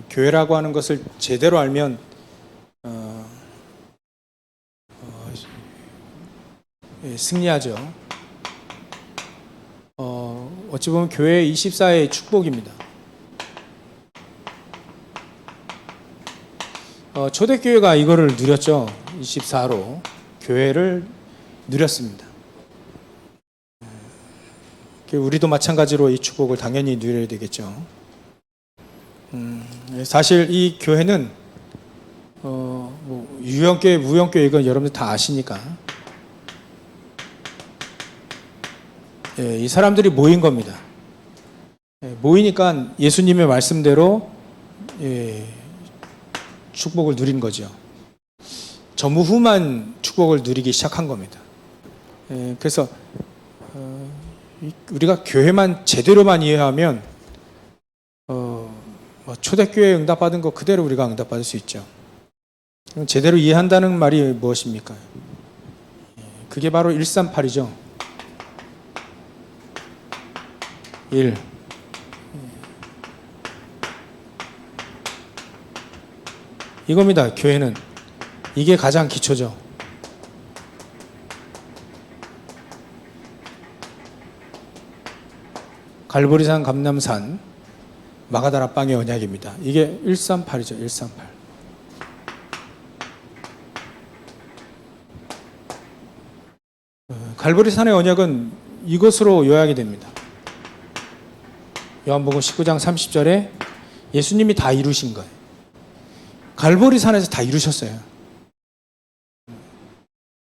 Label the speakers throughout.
Speaker 1: 교회라고 하는 것을 제대로 알면 승리하죠. 어찌 보면 교회 24의 축복입니다. 초대교회가 이거를 누렸죠. 24로 교회를 누렸습니다. 우리도 마찬가지로 이 축복을 당연히 누려야 되겠죠. 사실 이 교회는 유형교회, 무형교회 이건 여러분들 다 아시니까 이 사람들이 모인 겁니다. 모이니까 예수님의 말씀대로 축복을 누린 거죠. 전무후무한 축복을 누리기 시작한 겁니다. 그래서 우리가 교회만 제대로만 이해하면 초대교회에 응답받은 거 그대로 우리가 응답받을 수 있죠. 제대로 이해한다는 말이 무엇입니까? 그게 바로 138이죠. 1. 이겁니다. 교회는. 이게 가장 기초죠. 갈보리산, 감람산, 마가다라 빵의 언약입니다. 이게 138이죠. 138. 갈보리산의 언약은 이것으로 요약이 됩니다. 요한복음 19장 30절에 예수님이 다 이루신 거예요. 갈보리산에서 다 이루셨어요.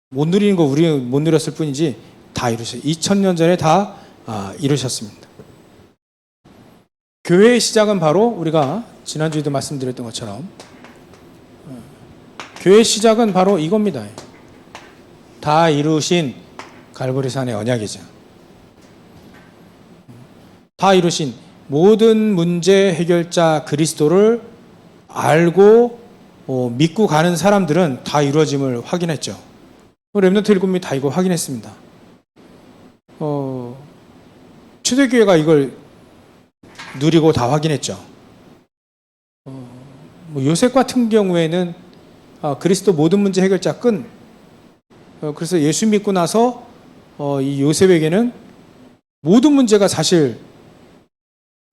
Speaker 1: 못 누리는 거 우리 못 누렸을 뿐이지 다 이루셨어요. 2000년 전에 다 이루셨습니다. 교회의 시작은 바로 우리가 지난주에도 말씀드렸던 것처럼 교회의 시작은 바로 이겁니다. 다 이루신 갈보리산의 언약이죠. 다 이루신 모든 문제 해결자 그리스도를 알고 믿고 가는 사람들은 다 이루어짐을 확인했죠. 렘넌트 7명이 다 이거 확인했습니다. 초대교회가 이걸 누리고 다 확인했죠. 요셉 같은 경우에는 그리스도 모든 문제 해결자 끈. 그래서 예수 믿고 나서 이 요셉에게는 모든 문제가 사실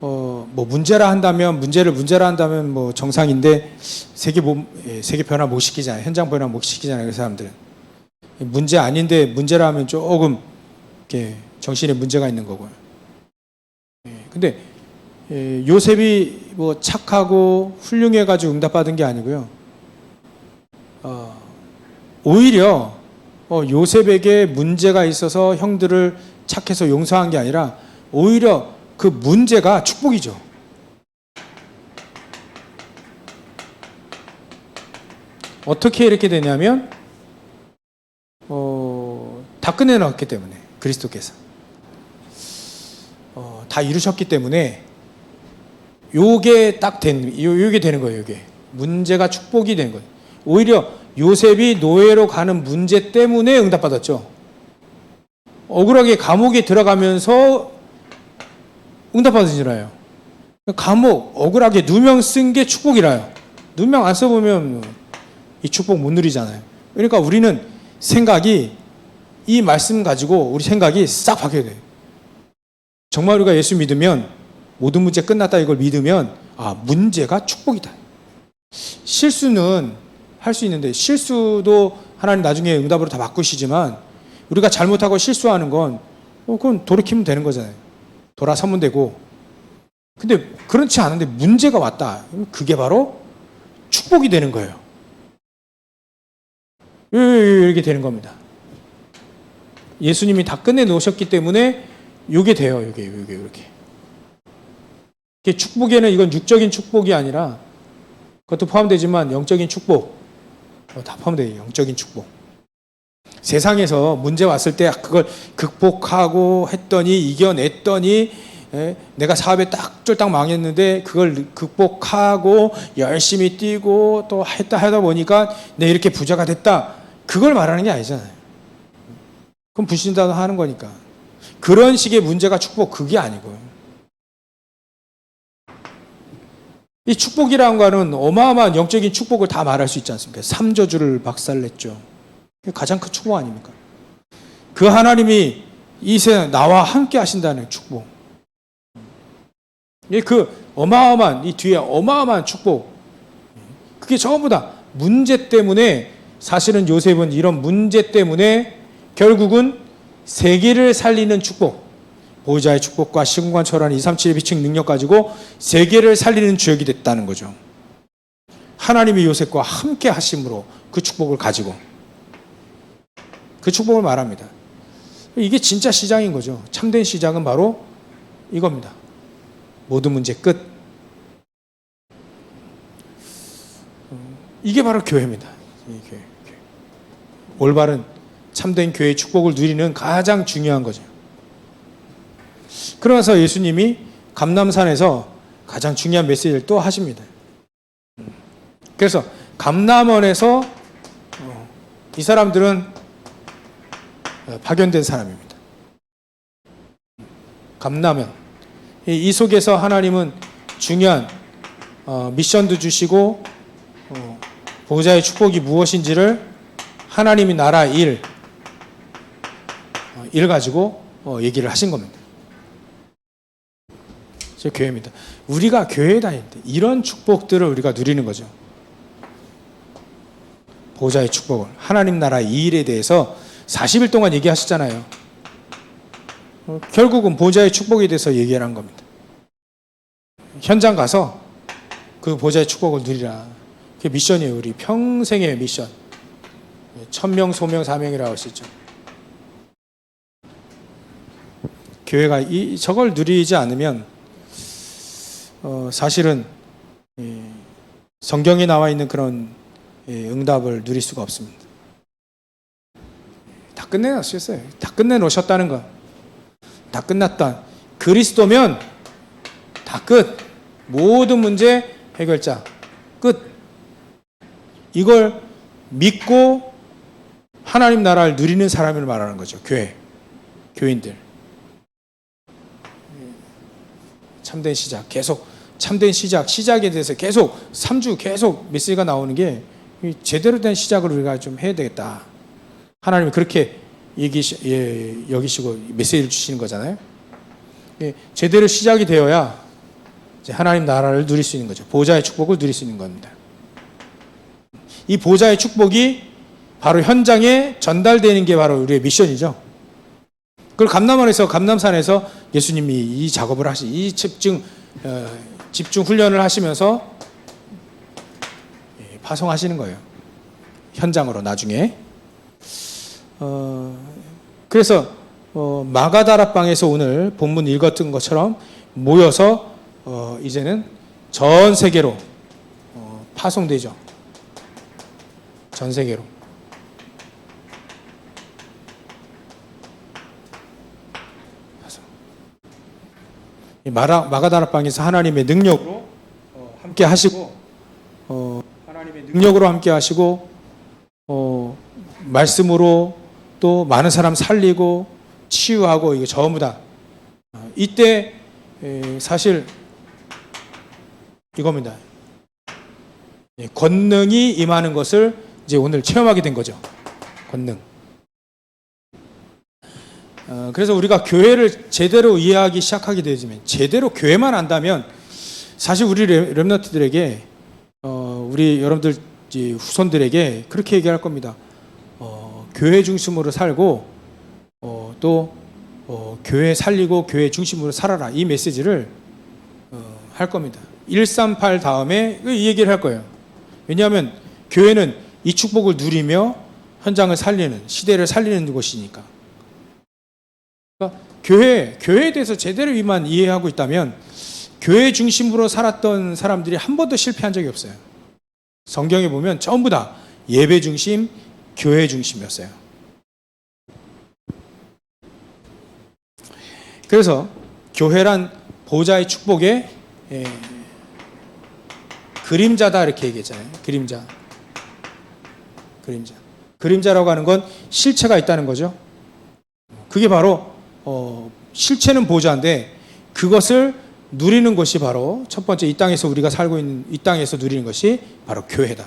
Speaker 1: 문제라 한다면 뭐 정상인데 세계 변화 못 시키잖아요. 현장 변화 못 시키잖아요. 그 사람들은 문제 아닌데 문제라 하면 조금 이렇게 정신에 문제가 있는 거고요. 근데 요셉이 뭐 착하고 훌륭해가지고 응답받은 게 아니고요. 오히려 요셉에게 문제가 있어서 형들을 착해서 용서한 게 아니라 오히려 그 문제가 축복이죠. 어떻게 이렇게 되냐면 다 끝내놨기 때문에 그리스도께서 다 이루셨기 때문에 요게 되는 거예요. 요게 문제가 축복이 된 거예요. 오히려 요셉이 노예로 가는 문제 때문에 응답받았죠. 억울하게 감옥에 들어가면서 응답받으시라요. 감옥 억울하게 누명 쓴 게 축복이라요. 누명 안 써보면 이 축복 못 누리잖아요. 그러니까 우리는 이 말씀 가지고 우리 생각이 싹 바뀌어야 돼요. 정말 우리가 예수 믿으면 모든 문제 끝났다 이걸 믿으면 문제가 축복이다. 실수는 할 수 있는데 실수도 하나님 나중에 응답으로 다 바꾸시지만 우리가 잘못하고 실수하는 건 그건 돌이키면 되는 거잖아요. 돌아서면 되고. 근데 그렇지 않은데 문제가 왔다. 그게 바로 축복이 되는 거예요. 이렇게 되는 겁니다. 예수님이 다 끝내 놓으셨기 때문에 이게 돼요. 이게 이렇게. 축복에는 이건 육적인 축복이 아니라 그것도 포함되지만 영적인 축복 다 포함돼요. 영적인 축복. 세상에서 문제 왔을 때 그걸 극복하고 했더니 이겨냈더니 내가 사업에 딱 쫄딱 망했는데 그걸 극복하고 열심히 뛰고 또 하다 보니까 내가 이렇게 부자가 됐다. 그걸 말하는 게 아니잖아요. 그럼 불신자도 하는 거니까. 그런 식의 문제가 축복, 그게 아니고요. 이 축복이라는 거는 어마어마한 영적인 축복을 다 말할 수 있지 않습니까? 삼저주를 박살냈죠. 가장 큰 축복 아닙니까? 그 하나님이 이 세상 나와 함께 하신다는 축복. 그 어마어마한, 이 뒤에 어마어마한 축복. 그게 전부 다 문제 때문에, 사실은 요셉은 이런 문제 때문에 결국은 세계를 살리는 축복, 보호자의 축복과 시공간 초월한 237의 비책 능력 가지고 세계를 살리는 주역이 됐다는 거죠. 하나님이 요셉과 함께 하심으로 그 축복을 가지고 그 축복을 말합니다. 이게 진짜 시작인 거죠. 참된 시작은 바로 이겁니다. 모든 문제 끝. 이게 바로 교회입니다. 교회. 올바른 참된 교회의 축복을 누리는 가장 중요한 거죠. 그러면서 예수님이 감람산에서 가장 중요한 메시지를 또 하십니다. 그래서 감람원에서 이 사람들은 파견된 사람입니다. 감람원. 이 속에서 하나님은 중요한 미션도 주시고 보호자의 축복이 무엇인지를 하나님이 나라 일 가지고 얘기를 하신 겁니다. 제 교회입니다. 우리가 교회에 다닐 때 이런 축복들을 우리가 누리는 거죠. 보호자의 축복을, 하나님 나라 이 일에 대해서 40일 동안 얘기하셨잖아요. 결국은 보호자의 축복에 대해서 얘기를 한 겁니다. 현장 가서 그 보호자의 축복을 누리라. 그게 미션이에요. 우리 평생의 미션. 천명, 소명, 사명이라고 할 수 있죠. 교회가 저걸 누리지 않으면 사실은 성경에 나와 있는 그런 응답을 누릴 수가 없습니다. 다 끝내놨어요. 다 끝내놓으셨다는 거. 다 끝났다. 그리스도면 다 끝. 모든 문제 해결자. 끝. 이걸 믿고 하나님 나라를 누리는 사람을 말하는 거죠. 교회. 교인들. 참된 시작. 계속 참된 시작에 대해서 계속 3주 계속 메시지가 나오는 게 제대로 된 시작을 우리가 좀 해야 되겠다. 하나님이 그렇게 여기시고 메시지를 주시는 거잖아요. 제대로 시작이 되어야 이제 하나님 나라를 누릴 수 있는 거죠. 보호자의 축복을 누릴 수 있는 겁니다. 이 보호자의 축복이 바로 현장에 전달되는 게 바로 우리의 미션이죠. 그걸 감람산에서 예수님이 이 작업을 이 집중 훈련을 하시면서 파송하시는 거예요. 현장으로 나중에. 그래서 마가다락방에서 오늘 본문 읽었던 것처럼 모여서 이제는 전 세계로 파송되죠. 전 세계로. 마가다락방에서 하나님의 능력으로 함께 하시고 하나님의 능력으로 함께 하시고 말씀으로 또 많은 사람 살리고 치유하고 이게 전부 다 이때 사실 이겁니다. 권능이 임하는 것을 이제 오늘 체험하게 된 거죠. 권능. 그래서 우리가 교회를 제대로 이해하기 시작하게 되지만 제대로 교회만 안다면 사실 우리 렘넌트들에게 우리 여러분들 후손들에게 그렇게 얘기할 겁니다. 교회 중심으로 살고 또 교회 살리고 교회 중심으로 살아라 이 메시지를 할 겁니다. 138 다음에 이 얘기를 할 거예요. 왜냐하면 교회는 이 축복을 누리며 현장을 살리는 시대를 살리는 곳이니까. 그러니까 교회에 대해서 제대로 이해하고 있다면 교회 중심으로 살았던 사람들이 한 번도 실패한 적이 없어요. 성경에 보면 전부 다 예배 중심, 교회 중심이었어요. 그래서 교회란 보호자의 축복의 그림자다 이렇게 얘기했잖아요. 그림자라고 하는 건 실체가 있다는 거죠. 그게 바로 실체는 보좌인데 그것을 누리는 것이 바로 첫 번째 이 땅에서 우리가 살고 있는 이 땅에서 누리는 것이 바로 교회다.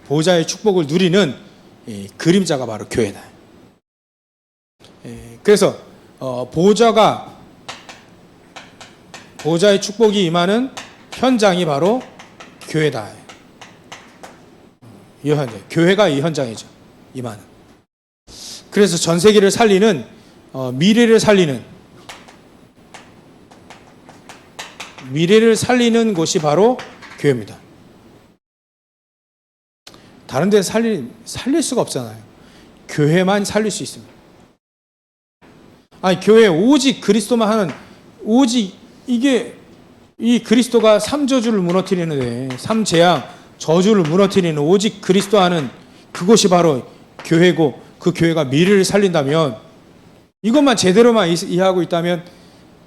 Speaker 1: 보좌의 축복을 누리는 그림자가 바로 교회다. 그래서 보좌의 축복이 임하는 현장이 바로 교회다. 이 현장, 교회가 이 현장이죠. 임하는. 그래서 전 세계를 살리는 미래를 살리는 곳이 바로 교회입니다. 다른 데 살릴 수가 없잖아요. 교회만 살릴 수 있습니다. 아니, 교회 오직 그리스도만 하는, 오직 이 그리스도가 삼저주를 무너뜨리는데, 삼재앙, 저주를 무너뜨리는 오직 그리스도 하는 그곳이 바로 교회고, 그 교회가 미래를 살린다면, 이것만 제대로만 이해하고 있다면,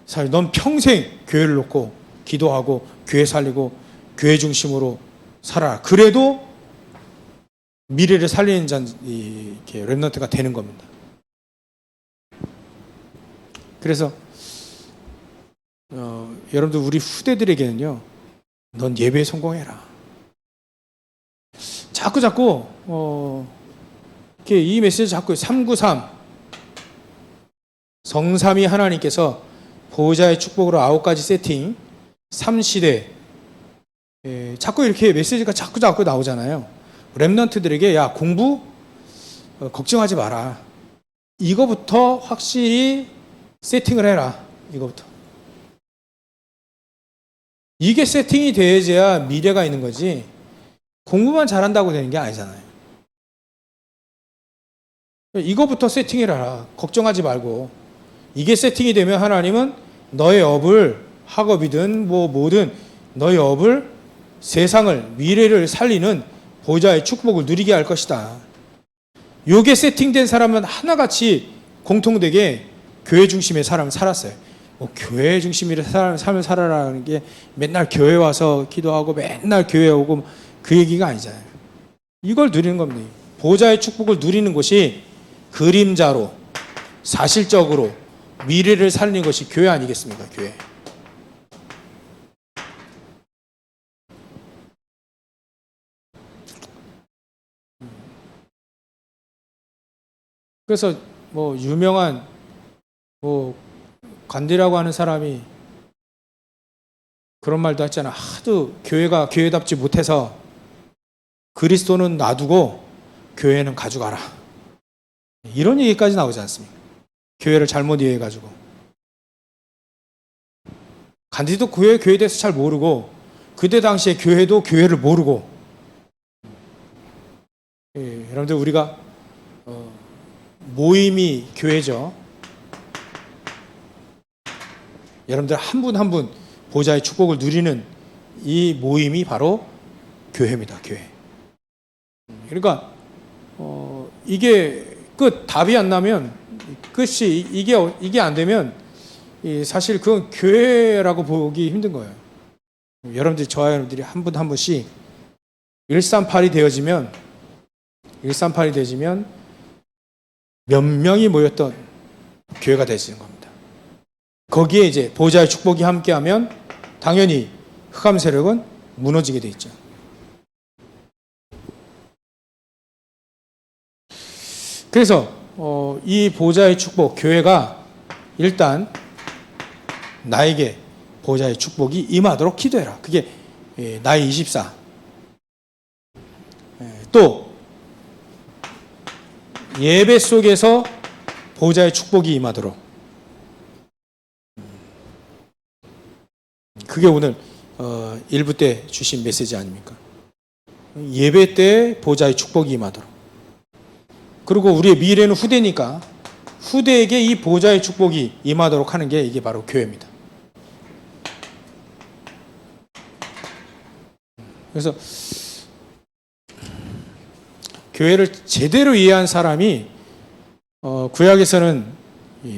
Speaker 1: 사실 넌 평생 교회를 놓고 기도하고 교회 살리고 교회 중심으로 살아라. 그래도 미래를 살리는 이렇게 렘넌트가 되는 겁니다. 그래서 여러분들 우리 후대들에게는요, 넌 예배에 성공해라. 자꾸 이렇게 이 메시지 자꾸 393 성삼위 하나님께서 보호자의 축복으로 9가지 세팅 3시대 자꾸 이렇게 메시지가 자꾸 나오잖아요. 렘넌트들에게 야, 공부 걱정하지 마라. 이거부터 확실히 세팅을 해라. 이거부터. 이게 세팅이 돼야지야 미래가 있는 거지. 공부만 잘한다고 되는 게 아니잖아요. 이거부터 세팅해라. 걱정하지 말고. 이게 세팅이 되면 하나님은 너의 업을 학업이든 뭐든 너의 업을 세상을 미래를 살리는 보좌의 축복을 누리게 할 것이다. 요게 세팅된 사람은 하나같이 공통되게 교회 중심의 삶을 살았어요. 교회 중심의 삶을 살아라는 게 맨날 교회 와서 기도하고 맨날 교회 오고 그 얘기가 아니잖아요. 이걸 누리는 겁니다. 보좌의 축복을 누리는 것이 그림자로 사실적으로 미래를 살리는 것이 교회 아니겠습니까? 교회. 그래서 유명한 간디라고 하는 사람이 그런 말도 했잖아. 하도 교회가 교회답지 못해서 그리스도는 놔두고 교회는 가져가라. 이런 얘기까지 나오지 않습니까? 교회를 잘못 이해해가지고. 간디도 교회에 대해서 잘 모르고 그때 당시에 교회도 교회를 모르고. 여러분들 우리가 모임이 교회죠. 여러분들 한 분 한 분 보좌의 축복을 누리는 이 모임이 바로 교회입니다. 교회. 그러니까 이게 답이 안 나면 끝이 이게 안 되면 사실 그건 교회라고 보기 힘든 거예요. 여러분들이 저와 여러분들이 한 분 한 분씩 138이 되어지면 몇 명이 모였던 교회가 되시는 겁니다. 거기에 이제 보좌의 축복이 함께하면 당연히 흑암 세력은 무너지게 돼 있죠. 그래서 이 보좌의 축복, 교회가 일단 나에게 보좌의 축복이 임하도록 기도해라. 그게 나의 24. 또 예배 속에서 보좌의 축복이 임하도록. 그게 오늘 1부 때 주신 메시지 아닙니까? 예배 때 보좌의 축복이 임하도록. 그리고 우리의 미래는 후대니까 후대에게 이 보좌의 축복이 임하도록 하는 게 이게 바로 교회입니다. 그래서 교회를 제대로 이해한 사람이 구약에서는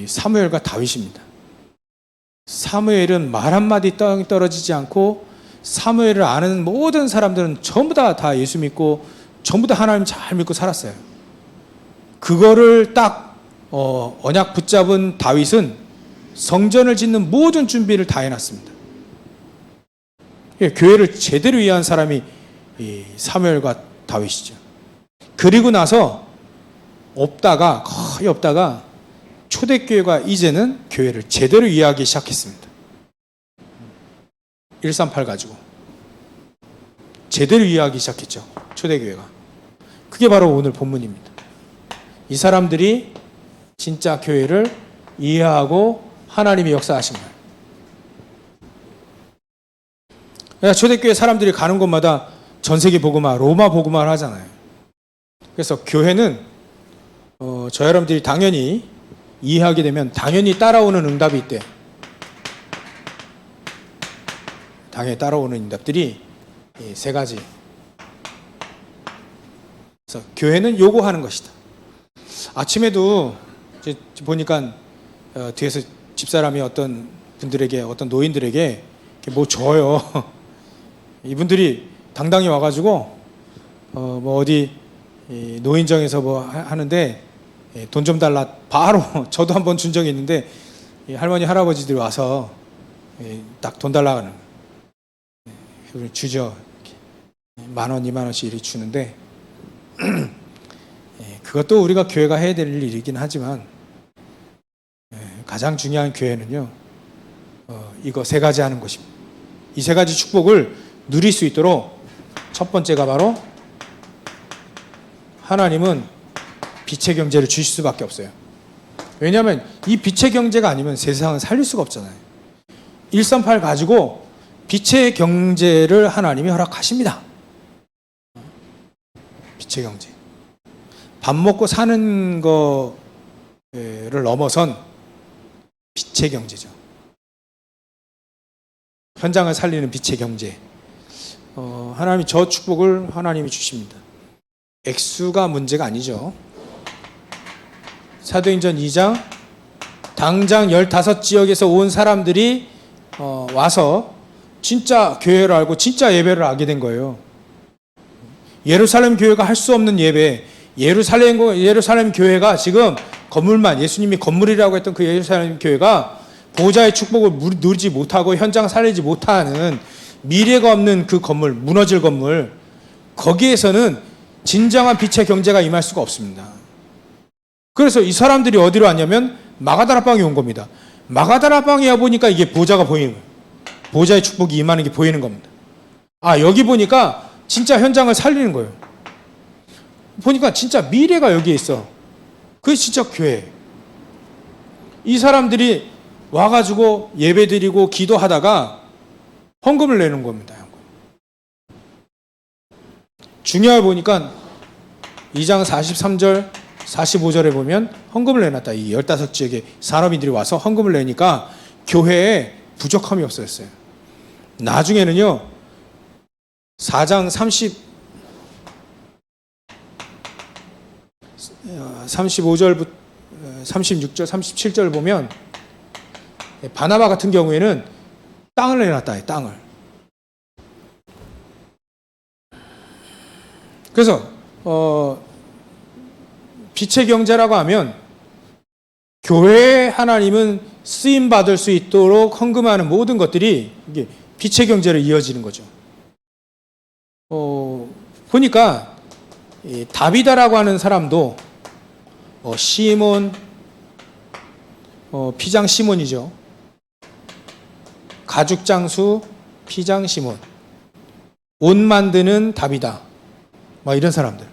Speaker 1: 사무엘과 다윗입니다. 사무엘은 말 한마디 땅에 떨어지지 않고 사무엘을 아는 모든 사람들은 전부 다 예수 믿고 전부 다 하나님 잘 믿고 살았어요. 그거를 딱 언약 붙잡은 다윗은 성전을 짓는 모든 준비를 다 해놨습니다. 교회를 제대로 위한 사람이 이 사무엘과 다윗이죠. 그리고 나서 거의 없다가 초대교회가 이제는 교회를 제대로 이해하기 시작했습니다. 138 가지고 제대로 이해하기 시작했죠. 초대교회가. 그게 바로 오늘 본문입니다. 이 사람들이 진짜 교회를 이해하고 하나님이 역사하신 거예요. 그러니까 초대교회 사람들이 가는 곳마다 전세계 복음화, 로마 복음화를 하잖아요. 그래서 교회는 저 여러분들이 당연히 이해하게 되면 당연히 따라오는 응답이 있대. 당연히 따라오는 응답들이 이 세 가지. 그래서 교회는 요구하는 것이다. 아침에도 이제 보니까 뒤에서 집사람이 어떤 분들에게, 어떤 노인들에게 뭐 줘요. 이분들이 당당히 와가지고 뭐 어디 노인정에서 뭐 하는데 돈 좀 달라. 바로 저도 한번 준 적이 있는데 할머니 할아버지들이 와서 딱 돈 달라 하는 주죠. 10,000원 20,000원씩 이렇게 주는데 그것도 우리가 교회가 해야 될 일이긴 하지만 가장 중요한 교회는요 이거 세 가지 하는 것입니다. 이 세 가지 축복을 누릴 수 있도록 첫 번째가 바로 하나님은 빛의 경제를 주실 수밖에 없어요. 왜냐하면 이 빛의 경제가 아니면 세상은 살릴 수가 없잖아요. 138 가지고 빛의 경제를 하나님이 허락하십니다. 빛의 경제. 밥 먹고 사는 거를 넘어선 빛의 경제죠. 현장을 살리는 빛의 경제. 하나님이 저 축복을 하나님이 주십니다. 액수가 문제가 아니죠. 사도행전 2장 당장 15지역에서 온 사람들이 와서 진짜 교회를 알고 진짜 예배를 하게 된 거예요. 예루살렘 교회가 할 수 없는 예배, 예루살렘 교회가 지금 건물만, 예수님이 건물이라고 했던 그 예루살렘 교회가 보좌의 축복을 누리지 못하고 현장 살리지 못하는 미래가 없는 그 건물, 무너질 건물, 거기에서는 진정한 빛의 경제가 임할 수가 없습니다. 그래서 이 사람들이 어디로 왔냐면 마가다라방에 온 겁니다. 마가다라방에 와 보니까 이게 보좌가 보이는 거예요. 보좌의 축복이 임하는 게 보이는 겁니다. 아, 여기 보니까 진짜 현장을 살리는 거예요. 보니까 진짜 미래가 여기에 있어. 그게 진짜 교회. 이 사람들이 와가지고 예배드리고 기도하다가 헌금을 내는 겁니다. 중요해 보니까 2장 43절 45절에 보면 헌금을 내놨다. 이 15지역에 산업인들이 와서 헌금을 내니까 교회에 부족함이 없어졌어요. 나중에는요 4장 35절부터 36절 37절 보면 바나바 같은 경우에는 땅을 내놨다. 땅을. 그래서 빛의 경제라고 하면 교회에 하나님은 쓰임 받을 수 있도록 헌금하는 모든 것들이 이게 빛의 경제로 이어지는 거죠. 보니까 다비다라고 하는 사람도 시몬, 피장 시몬이죠. 가죽 장수 피장 시몬, 옷 만드는 다비다, 뭐 이런 사람들.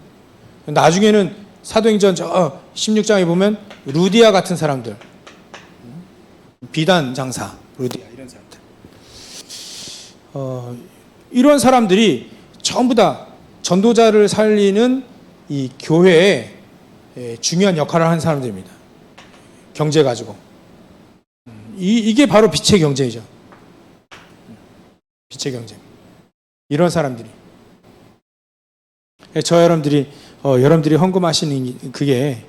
Speaker 1: 나중에는 사도행전 16장에 보면 루디아 같은 사람들, 비단 장사 루디아 이런 사람들, 이런 사람들이 전부 다 전도자를 살리는 이 교회에 중요한 역할을 하는 사람들입니다. 경제 가지고. 이게 바로 빛의 경제이죠. 빛의 경제. 이런 사람들이. 여러분들이 헌금하시는 그게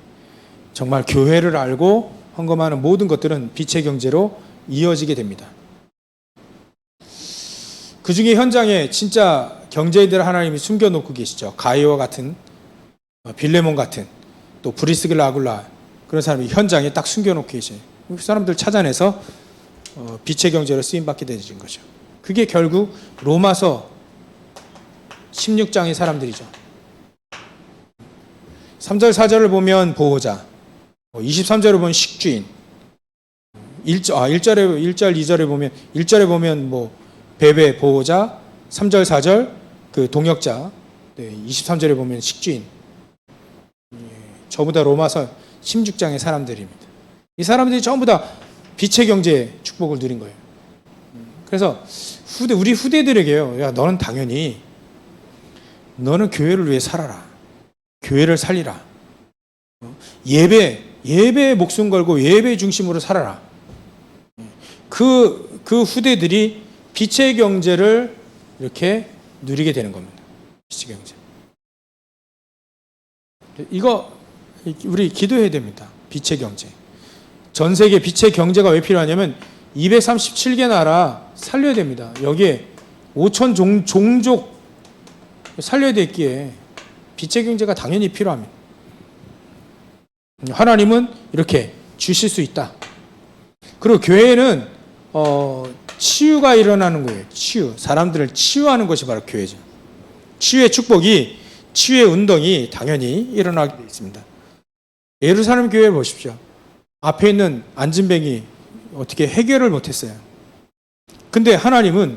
Speaker 1: 정말 교회를 알고 헌금하는 모든 것들은 빛의 경제로 이어지게 됩니다. 그 중에 현장에 진짜 경제인들 하나님이 숨겨놓고 계시죠. 가이와 같은, 빌레몬 같은, 또 브리스길라 아굴라 그런 사람이 현장에 딱 숨겨놓고 계셔요. 그 사람들 찾아내서 빛의 경제로 쓰임받게 되는 거죠. 그게 결국 로마서 16장의 사람들이죠. 3절 4절을 보면 보호자, 23절을 보면 식주인, 1절 2절에 보면 1절에 보면 뭐 베베 보호자, 3절 4절 그 동역자, 23절에 보면 식주인. 전부 다 로마서 16장의 사람들입니다. 이 사람들이 전부 다 빛의 경제의 축복을 누린 거예요. 그래서 우리 후대들에게요. 야, 너는 당연히 너는 교회를 위해 살아라. 교회를 살리라. 예배에 목숨 걸고 예배 중심으로 살아라. 그 후대들이 빛의 경제를 이렇게 누리게 되는 겁니다. 빛의 경제. 이거 우리 기도해야 됩니다. 빛의 경제. 전 세계 빛의 경제가 왜 필요하냐면 237개 나라 살려야 됩니다. 여기에 5천 종족 살려야 됐기에 빛의 경제가 당연히 필요합니다. 하나님은 이렇게 주실 수 있다. 그리고 교회는 치유가 일어나는 거예요. 치유. 사람들을 치유하는 것이 바로 교회죠. 치유의 축복이, 치유의 운동이 당연히 일어나게 되어 있습니다. 예루살렘 교회 보십시오. 앞에 있는 안진뱅이 어떻게 해결을 못했어요. 근데 하나님은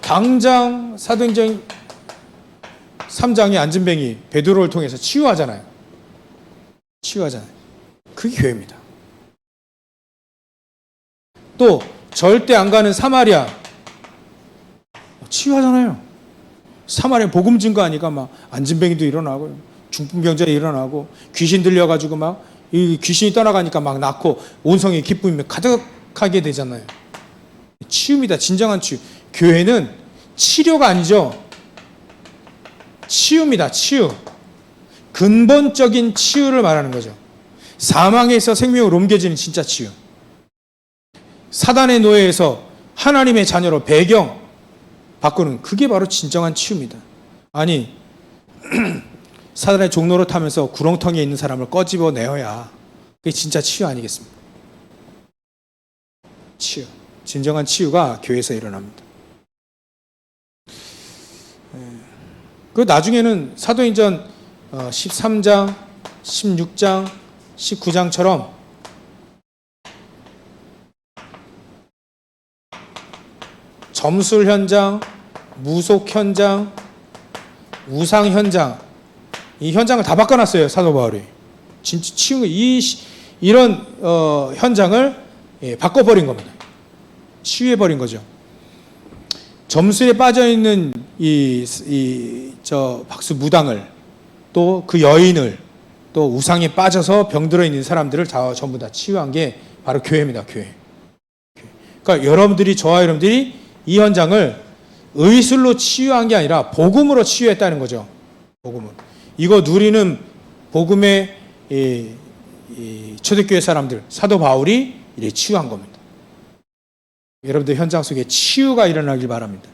Speaker 1: 당장 사도행전 3장의 안진뱅이 베드로를 통해서 치유하잖아요. 그게 교회입니다. 또 절대 안 가는 사마리아 치유하잖아요. 사마리아 복음 증거하니까 막 안진뱅이도 일어나고 중풍병자 일어나고 귀신 들려가지고 막 이 귀신이 떠나가니까 막 낳고 온 성에 기쁨이 가득하게 되잖아요. 치유입니다. 진정한 치유. 교회는 치료가 아니죠. 치유입니다. 치유. 근본적인 치유를 말하는 거죠. 사망에서 생명으로 옮겨지는 진짜 치유. 사단의 노예에서 하나님의 자녀로 배경 바꾸는, 그게 바로 진정한 치유입니다. 아니 사단의 종로를 타면서 구렁텅이에 있는 사람을 꺼집어내어야 그게 진짜 치유 아니겠습니까? 치유. 진정한 치유가 교회에서 일어납니다. 그 나중에는 사도행전 13장, 16장, 19장처럼 점술 현장, 무속 현장, 우상 현장, 이 현장을 다 바꿔놨어요. 사도 바울이. 진짜 치운 거, 이런 현장을 바꿔버린 겁니다. 치유해버린 거죠. 점술에 빠져있는 저 박수 무당을, 또 그 여인을, 또 우상에 빠져서 병들어 있는 사람들을 전부 다 치유한 게 바로 교회입니다. 교회. 그러니까 저와 여러분들이 이 현장을 의술로 치유한 게 아니라 복음으로 치유했다는 거죠. 복음으로. 이거 누리는 복음의 초대교회 사람들, 사도 바울이 이렇게 치유한 겁니다. 여러분들 현장 속에 치유가 일어나길 바랍니다.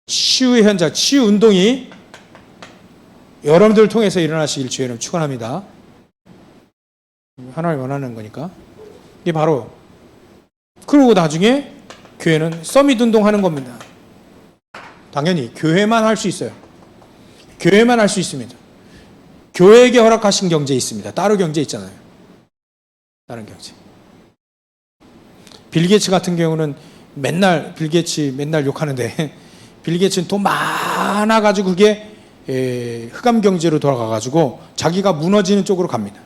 Speaker 1: 치유의 현장, 치유 운동이 여러분들을 통해서 일어나시길 주의는 축원합니다. 하나님 원하는 거니까. 이게 바로, 그리고 나중에 교회는 서밋 운동하는 겁니다. 당연히 교회만 할 수 있어요. 교회만 할 수 있습니다. 교회에게 허락하신 경제 있습니다. 따로 경제 있잖아요. 다른 경제. 빌 게이츠 같은 경우는 빌 게이츠 맨날 욕하는데 빌 게이츠는 돈 많아가지고 그게 흑암 경제로 돌아가가지고 자기가 무너지는 쪽으로 갑니다.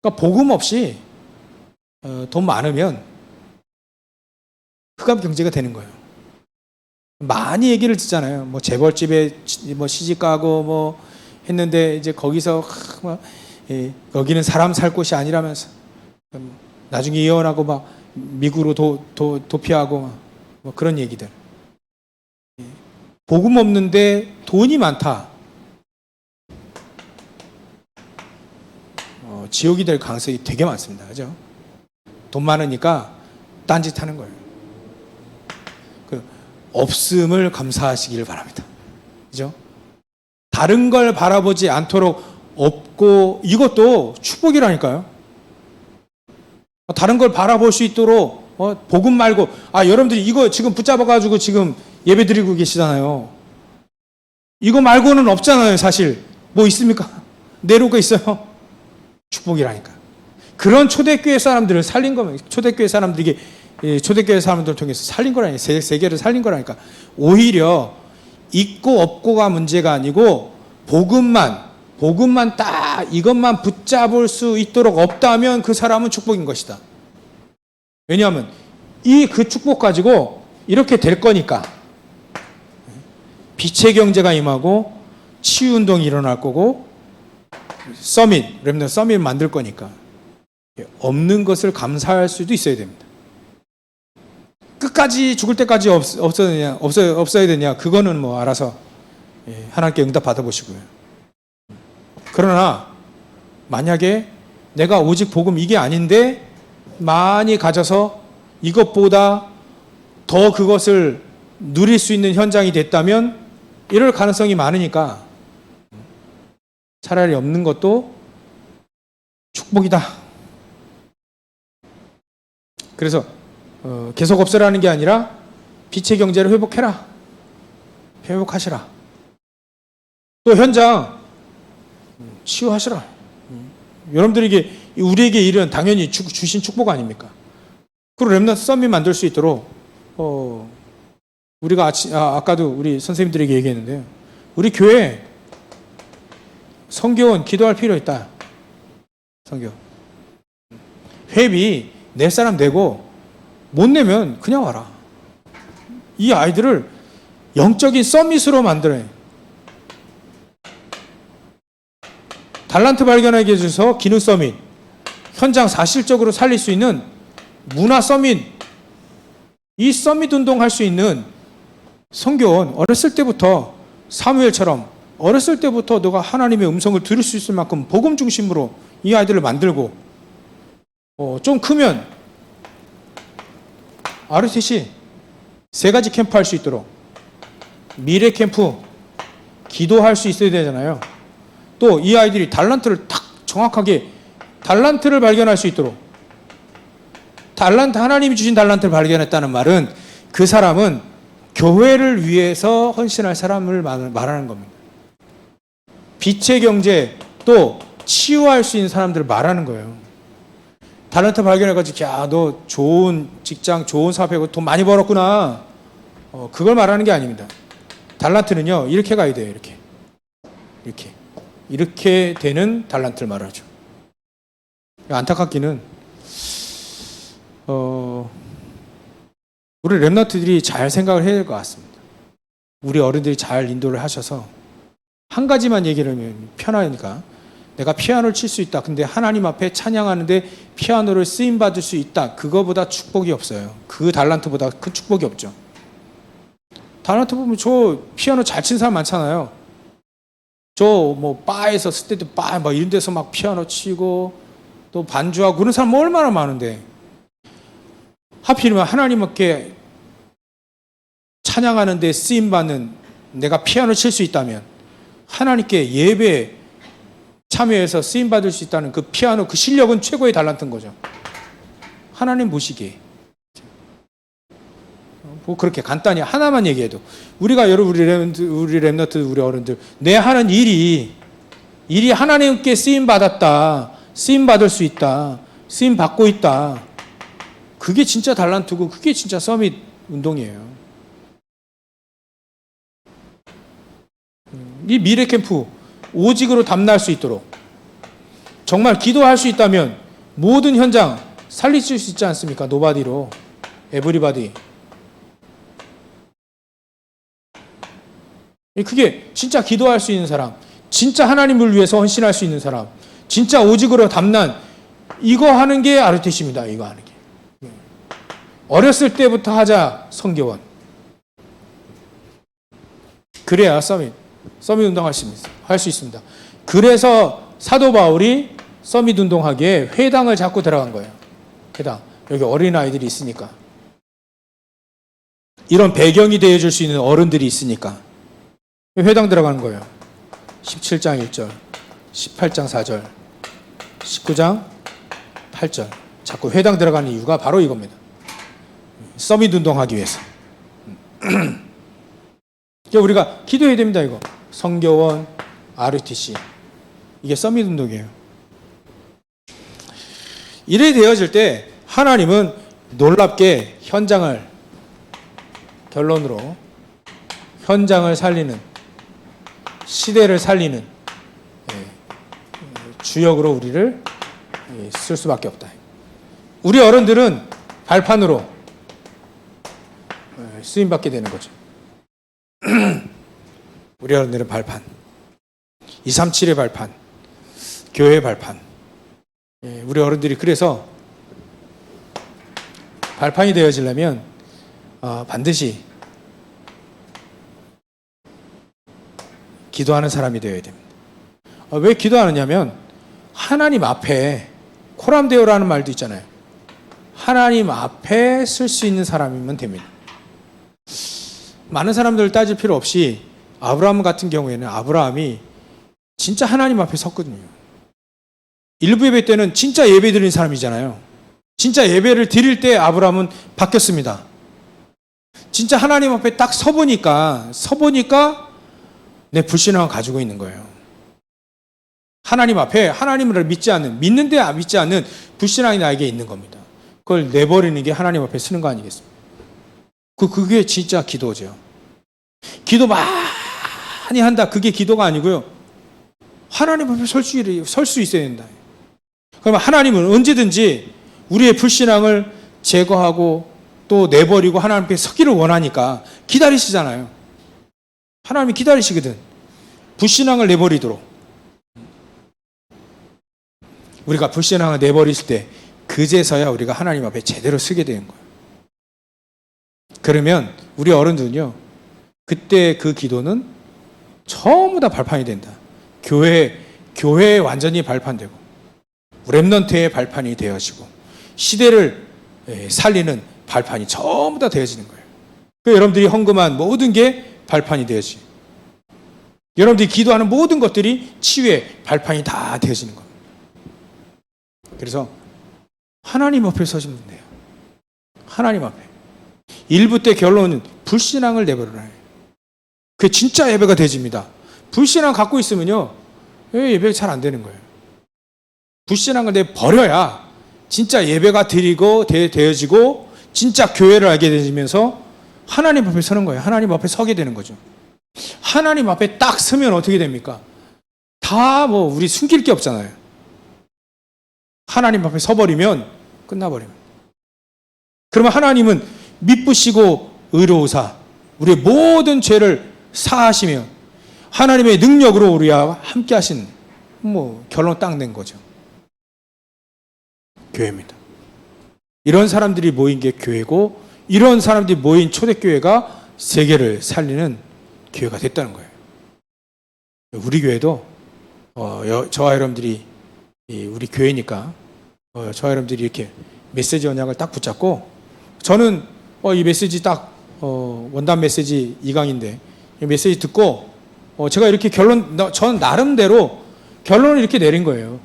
Speaker 1: 그러니까 복음 없이 돈 많으면 흑암 경제가 되는 거예요. 많이 얘기를 듣잖아요. 뭐 재벌집에 뭐 시집 가고 뭐 했는데 이제 거기서 여기는 사람 살 곳이 아니라면서 나중에 이혼하고 막 미국으로 도피하고 뭐 그런 얘기들. 복음 없는데 돈이 많다. 지옥이 될 가능성이 되게 많습니다. 그죠? 돈 많으니까 딴짓하는 거예요. 없음을 감사하시길 바랍니다. 그죠? 다른 걸 바라보지 않도록 없고 이것도 축복이라니까요. 다른 걸 바라볼 수 있도록 복음 말고 여러분들이 이거 지금 붙잡아가지고 지금 예배 드리고 계시잖아요. 이거 말고는 없잖아요. 사실 뭐 있습니까? 내려오고 있어요. 축복이라니까. 그런 초대교회 사람들을 살린 거면 초대교회 사람들에게 초대교회 사람들을 통해서 살린 거라니까. 세계를 살린 거라니까. 오히려 있고 없고가 문제가 아니고 복음만 딱 이것만 붙잡을 수 있도록 없다면 그 사람은 축복인 것이다. 왜냐하면 그 축복 가지고 이렇게 될 거니까. 빛의 경제가 임하고 치유운동이 일어날 거고 렘넌트 서밋 만들 거니까. 없는 것을 감사할 수도 있어야 됩니다. 끝까지 죽을 때까지 없어야 되냐? 그거는 뭐 알아서 하나님께 응답 받아보시고요. 그러나 만약에 내가 오직 복음 이게 아닌데 많이 가져서 이것보다 더 그것을 누릴 수 있는 현장이 됐다면 이럴 가능성이 많으니까 차라리 없는 것도 축복이다. 그래서 계속 없애라는 게 아니라 빛의 경제를 회복해라. 회복하시라. 또 현장 치유하시라. 여러분들에게 우리에게 이런 당연히 주신 축복 아닙니까? 그리고 렘넌트 서밋 만들 수 있도록 우리가 아까도 우리 선생님들에게 얘기했는데요. 우리 교회 성교원 기도할 필요 있다. 성교 회비 낼 사람 내고 못 내면 그냥 와라. 이 아이들을 영적인 서밋으로 만들어요. 달란트 발견하게 해줘서 기능 서밋, 현장 사실적으로 살릴 수 있는 문화 서밋, 이 서밋 운동 할 수 있는 성교원 어렸을 때부터 사무엘처럼 어렸을 때부터 너가 하나님의 음성을 들을 수 있을 만큼 복음 중심으로 이 아이들을 만들고 좀 크면 RTC 3가지 캠프 할 수 있도록 미래 캠프 기도할 수 있어야 되잖아요. 또 이 아이들이 달란트를 딱 정확하게 달란트를 발견할 수 있도록 하나님이 주신 달란트를 발견했다는 말은 그 사람은 교회를 위해서 헌신할 사람을 말하는 겁니다. 빛의 경제 또 치유할 수 있는 사람들을 말하는 거예요. 달란트 발견해가지고 너 좋은 직장 좋은 사업하고 돈 많이 벌었구나. 그걸 말하는 게 아닙니다. 달란트는요 이렇게 가야 돼요. 이렇게 되는 달란트를 말하죠. 안타깝기는 우리 렘넌트들이 잘 생각을 해야 될 것 같습니다. 우리 어른들이 잘 인도를 하셔서 한 가지만 얘기를 하면 편하니까 내가 피아노를 칠 수 있다. 근데 하나님 앞에 찬양하는데 피아노를 쓰임받을 수 있다. 그거보다 축복이 없어요. 그 달란트보다 큰 축복이 없죠. 달란트 보면 저 피아노 잘 치는 사람 많잖아요. 저 뭐 바에서 스테디 바 막 이런 데서 막 피아노 치고 또 반주하고 그런 사람 얼마나 많은데 하필이면 하나님께 찬양하는데 쓰임받는 내가 피아노 칠 수 있다면 하나님께 예배 참여해서 쓰임받을 수 있다는 그 피아노 그 실력은 최고의 달란트인 거죠. 하나님 모시기에 뭐 그렇게 간단히 하나만 얘기해도 우리가 우리 렘넌트 우리 어른들 내 하는 일이 하나님께 쓰임받았다. 쓰임받을 수 있다. 쓰임받고 있다. 그게 진짜 달란트고 그게 진짜 서밋 운동이에요. 이 미래 캠프 오직으로 담날 수 있도록 정말 기도할 수 있다면 모든 현장 살리실 수 있지 않습니까? 노바디로 에브리바디. 그게 진짜 기도할 수 있는 사람, 진짜 하나님을 위해서 헌신할 수 있는 사람, 진짜 오직으로 담난 이거 하는 게 RTC입니다. 이거 하는 게. 어렸을 때부터 하자 성교원. 그래야 서밋 운동할 수 있습니다. 그래서 사도 바울이 서밋 운동하기에 회당을 잡고 들어간 거예요. 회당. 여기 어린아이들이 있으니까. 이런 배경이 되어줄 수 있는 어른들이 있으니까. 회당 들어가는 거예요. 17장 1절. 18장 4절, 19장 8절. 자꾸 회당 들어가는 이유가 바로 이겁니다. 서밋 운동하기 위해서. 우리가 기도해야 됩니다. 이거 성교원, RUTC, 이게 서밋 운동이에요. 이래 되어질 때 하나님은 놀랍게 결론으로 현장을 살리는, 시대를 살리는 주역으로 우리를 쓸 수밖에 없다. 우리 어른들은 발판으로 쓰임받게 되는 거죠. 우리 어른들은 발판, 237의 발판, 교회의 발판. 우리 어른들이 그래서 발판이 되어지려면 반드시 기도하는 사람이 되어야 됩니다. 왜 기도하느냐면 하나님 앞에 코람데오라는 말도 있잖아요. 하나님 앞에 쓸 수 있는 사람이면 됩니다. 많은 사람들을 따질 필요 없이 아브라함 같은 경우에는 아브라함이 진짜 하나님 앞에 섰거든요. 일부 예배 때는 진짜 예배 드리는 사람이잖아요. 진짜 예배를 드릴 때 아브라함은 바뀌었습니다. 진짜 하나님 앞에 딱 서보니까 내 불신앙을 가지고 있는 거예요. 하나님 앞에 하나님을 믿는데 믿지 않는 불신앙이 나에게 있는 겁니다. 그걸 내버리는 게 하나님 앞에 쓰는 거 아니겠습니까? 그게 진짜 기도죠. 기도 많이 한다, 그게 기도가 아니고요. 하나님 앞에 설 수 있어야 된다. 그러면 하나님은 언제든지 우리의 불신앙을 제거하고 또 내버리고 하나님 앞에 서기를 원하니까 기다리시잖아요. 하나님이 기다리시거든. 불신앙을 내버리도록. 우리가 불신앙을 내버릴 때 그제서야 우리가 하나님 앞에 제대로 서게 되는 거예요. 그러면 우리 어른들은요, 그때 그 기도는 전부 다 발판이 된다. 교회에 완전히 발판되고 렘넌트의 발판이 되어지고 시대를 살리는 발판이 전부 다 되어지는 거예요. 여러분들이 헌금한 모든 게 발판이 되어지. 여러분들이 기도하는 모든 것들이 치유의 발판이 다 되어지는 겁니다. 그래서 하나님 앞에 서시면 돼요. 하나님 앞에. 일부 때 결론은 불신앙을 내버려라. 그게 진짜 예배가 되집니다. 불신앙 갖고 있으면요, 예배가 잘 안 되는 거예요. 불신앙을 내버려야 진짜 예배가 되어지고 진짜 교회를 알게 되면서 하나님 앞에 서는 거예요. 하나님 앞에 서게 되는 거죠. 하나님 앞에 딱 서면 어떻게 됩니까? 다 우리 숨길 게 없잖아요. 하나님 앞에 서버리면 끝나버립니다. 그러면 하나님은 미쁘시고 의로우사 우리의 모든 죄를 사하시며 하나님의 능력으로 우리와 함께 하신 결론 딱 낸 거죠. 교회입니다. 이런 사람들이 모인 게 교회고 이런 사람들이 모인 초대교회가 세계를 살리는 교회가 됐다는 거예요. 우리 교회도 저와 여러분들이 우리 교회니까 저와 여러분들이 이렇게 메시지 언약을 딱 붙잡고 저는 이 메시지 딱 원단 메시지 2강인데 이 메시지 듣고 제가 이렇게 전 나름대로 결론을 이렇게 내린 거예요.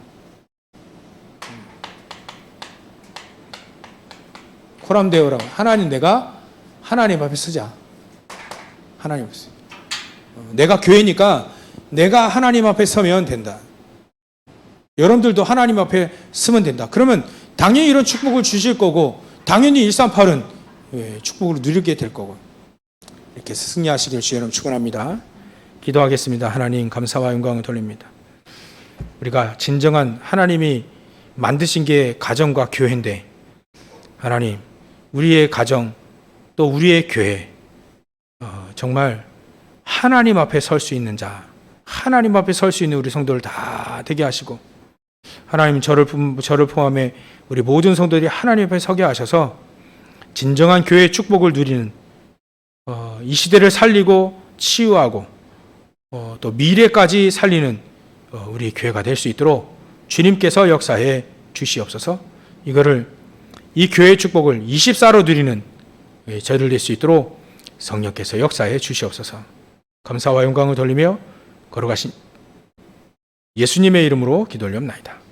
Speaker 1: 코람데오라고 내가 하나님 앞에 서자. 하나님 앞에 서자. 내가 교회니까 내가 하나님 앞에 서면 된다. 여러분들도 하나님 앞에 서면 된다. 그러면 당연히 이런 축복을 주실 거고 당연히 138은 축복을 누리게 될 거고 이렇게 승리하시길 주의 이름 축원합니다. 기도하겠습니다. 하나님 감사와 영광을 돌립니다. 우리가 진정한 하나님이 만드신 게 가정과 교회인데 하나님 우리의 가정 또 우리의 교회 정말 하나님 앞에 설 수 있는 자 하나님 앞에 설 수 있는 우리 성도를 다 되게 하시고 하나님 저를 포함해 우리 모든 성도들이 하나님 앞에 서게 하셔서 진정한 교회의 축복을 누리는 이 시대를 살리고 치유하고 또 미래까지 살리는 우리 교회가 될 수 있도록 주님께서 역사해 주시옵소서. 이 교회의 축복을 24로 누리는 저희들 될 수 있도록 성령께서 역사해 주시옵소서. 감사와 영광을 돌리며 걸어가신 예수님의 이름으로 기도 올려옵나이다.